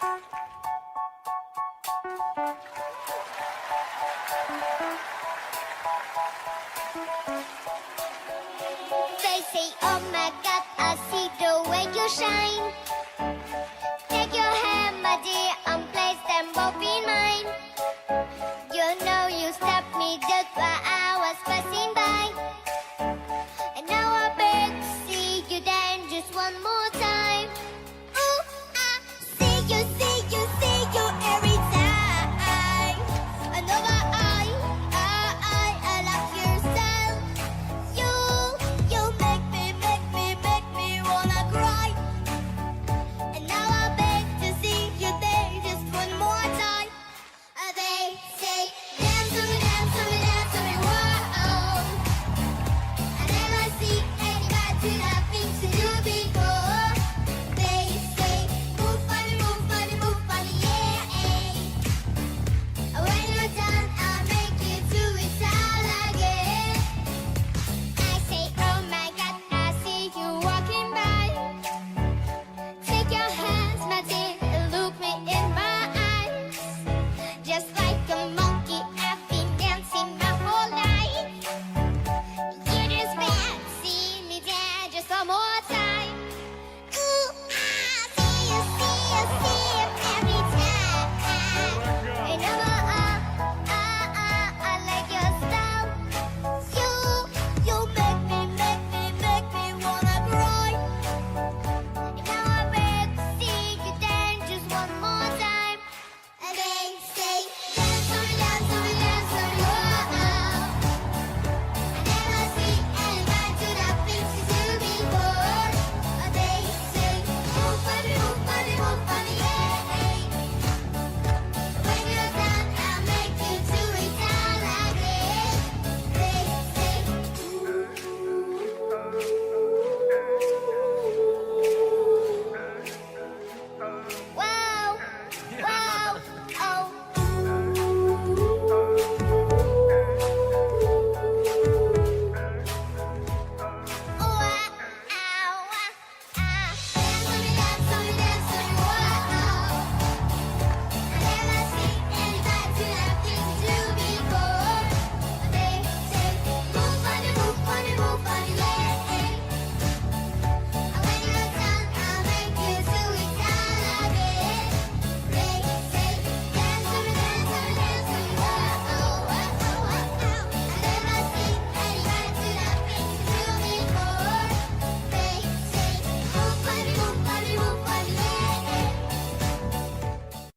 They say, oh my God, I see the way you shine. Take your hand, my dear, and place them both in mine. You know you stopped me just while I was passing by. And now I beg to see you dance just one more time. Ooh, I see you.